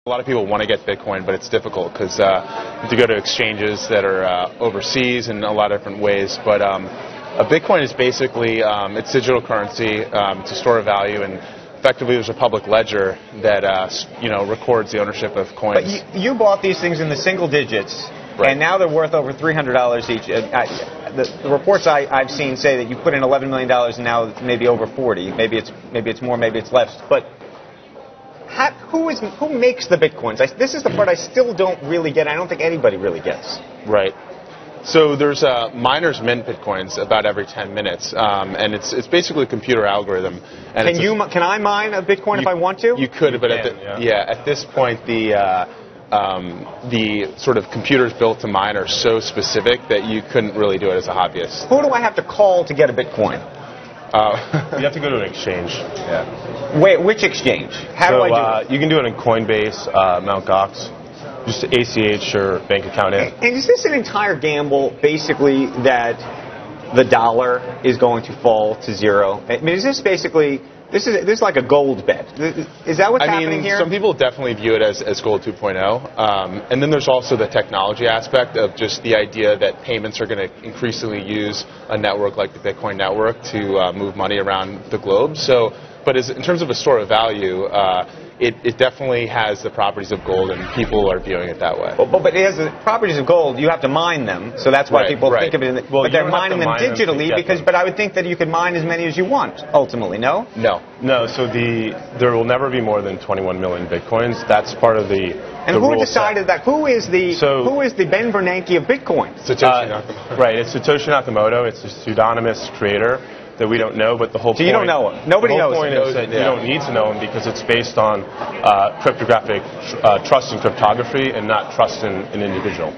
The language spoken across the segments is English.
A lot of people want to get Bitcoin, but it's difficult because you have to go to exchanges that are overseas in a lot of different ways. But a Bitcoin is basically it's digital currency. It's a store of value, and effectively there's a public ledger that records the ownership of coins. But you bought these things in the single digits, right, and now they're worth over $300 each. The reports I've seen say that you put in $11 million, and now it's maybe over 40. Maybe it's more, maybe it's less. But who makes the Bitcoins? This is the part I still don't really get. I don't think anybody really gets. Right. So there's miners mint Bitcoins about every 10 minutes, and it's basically a computer algorithm. And can I mine a Bitcoin if I want to? You could, but at this point the sort of computers built to mine are so specific that you couldn't really do it as a hobbyist. Who do I have to call to get a Bitcoin? You have to go to an exchange. Yeah. Wait, which exchange? How do I do it? You can do it in Coinbase, Mt. Gox. Just ACH or bank account in. And is this an entire gamble, basically, that the dollar is going to fall to zero? I mean, is this basically... This is like a gold bet. Is that what's happening here? Some people definitely view it as gold 2.0. And then there's also the technology aspect of just the idea that payments are going to increasingly use a network like the Bitcoin network to move money around the globe. So, but in terms of a store of value, it definitely has the properties of gold, and people are viewing it that way. But it has the properties of gold. You have to mine them, so that's why people think of it. But they're mining them digitally But I would think that you could mine as many as you want ultimately. No. No. So there will never be more than 21 million Bitcoins. That's part of the. And who decided that? Who is the Ben Bernanke of Bitcoin? Satoshi Nakamoto. Right. It's Satoshi Nakamoto. It's a pseudonymous creator that we don't know, but the whole point... So you don't know him? Nobody knows him? The whole point is that you don't need to know him because it's based on cryptographic trust in cryptography and not trust in an individual.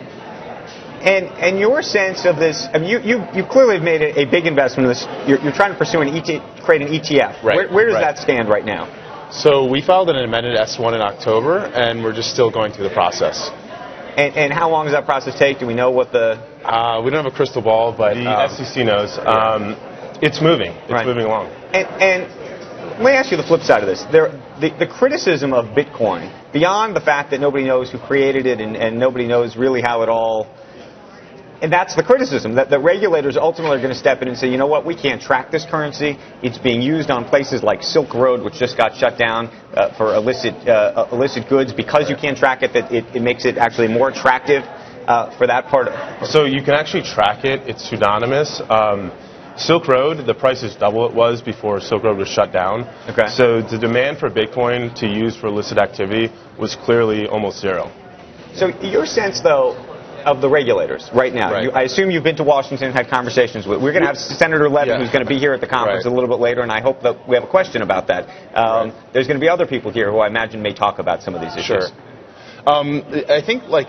And your sense of this, I mean, you clearly have made a big investment in this. You're trying to pursue create an ETF. Right. Where does that stand right now? So we filed an amended S1 in October, and we're just still going through the process. And how long does that process take? Do we know what the... we don't have a crystal ball, but... The SEC knows. It's moving. It's moving along. And let me ask you the flip side of this. The criticism of Bitcoin, beyond the fact that nobody knows who created it and nobody knows really how it all... And that's the criticism, that the regulators ultimately are going to step in and say, you know what, we can't track this currency. It's being used on places like Silk Road, which just got shut down for illicit goods. Because you can't track it, that it makes it actually more attractive for that part of... So you can actually track it. It's pseudonymous. Silk Road, the price is double it was before Silk Road was shut down. Okay. So the demand for Bitcoin to use for illicit activity was clearly almost zero. So your sense, though, of the regulators right now, I assume you've been to Washington and had conversations with... We're going to have Senator Levin, who's going to be here at the conference a little bit later, and I hope that we have a question about that. There's going to be other people here who I imagine may talk about some of these issues. Sure. I think, like,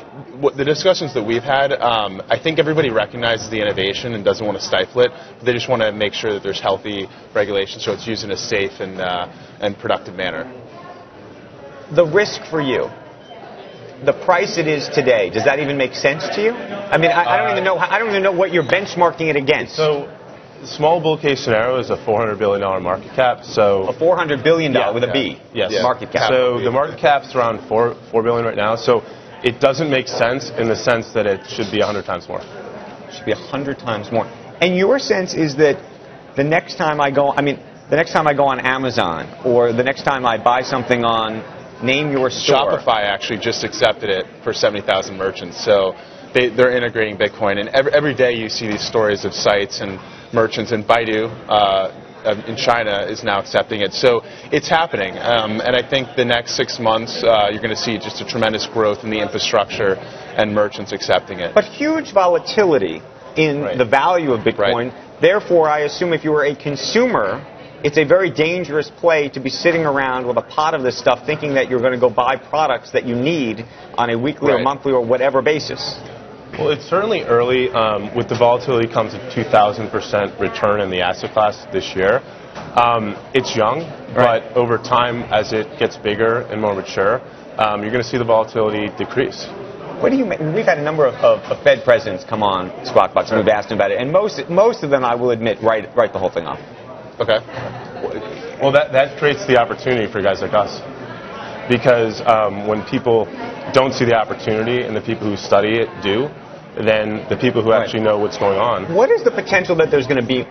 the discussions that we've had, I think everybody recognizes the innovation and doesn't want to stifle it, but they just want to make sure that there's healthy regulation so it's used in a safe and productive manner. The risk for you, the price it is today, does that even make sense to you? I mean, I don't even know what you're benchmarking it against. So, the small bull case scenario is a $400 billion market cap. So a $400 billion with a B. Yes. Market cap. So the market cap's around $4 billion right now. So it doesn't make sense in the sense that it should be 100 times more. It should be 100 times more. And your sense is that the next time I go on Amazon, or the next time I buy something on Name Your Store. Shopify actually just accepted it for 70,000 merchants. So they're integrating Bitcoin, and every day you see these stories of sites and merchants, and Baidu in China is now accepting it. So it's happening, and I think the next 6 months you're going to see just a tremendous growth in the infrastructure and merchants accepting it. But huge volatility in the value of Bitcoin. Therefore, I assume if you were a consumer, it's a very dangerous play to be sitting around with a pot of this stuff thinking that you're going to go buy products that you need on a weekly or monthly or whatever basis. Well, it's certainly early. With the volatility comes a 2,000% return in the asset class this year. It's young, but over time, as it gets bigger and more mature, you're going to see the volatility decrease. What do you mean? We've had a number of Fed presidents come on Squawk Box, and we've asked them about it, and most of them, I will admit, write the whole thing off. Okay. Well, that creates the opportunity for guys like us. because when people don't see the opportunity and the people who study it do, then the people who actually know what's going on. What is the potential that there's going to be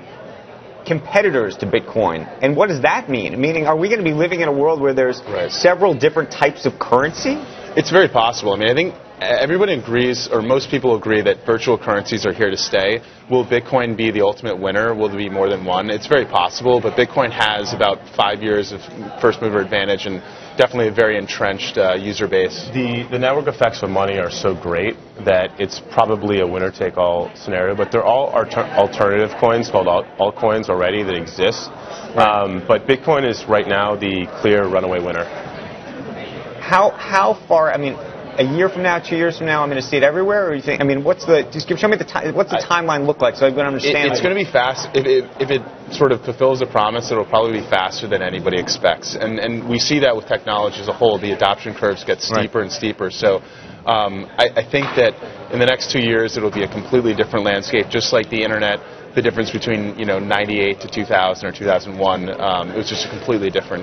competitors to Bitcoin, and what does that mean? Meaning, are we going to be living in a world where there's several different types of currency? It's very possible. I mean, I think everybody agrees, or most people agree, that virtual currencies are here to stay. Will Bitcoin be the ultimate winner? Will there be more than one? It's very possible, but Bitcoin has about 5 years of first mover advantage and definitely a very entrenched user base. The network effects of money are so great that it's probably a winner-take-all scenario, but there are all alternative coins called altcoins already that exist. But Bitcoin is right now the clear runaway winner. How far, I mean, a year from now, 2 years from now, I'm going to see it everywhere? Or you think? I mean, show me what's the timeline look like so I can understand? It's going to be fast. If it sort of fulfills the promise, it'll probably be faster than anybody expects. And we see that with technology as a whole. The adoption curves get steeper and steeper. So I think that in the next 2 years, it'll be a completely different landscape, just like the internet. The difference between 98 to 2000 or 2001, it was just a completely different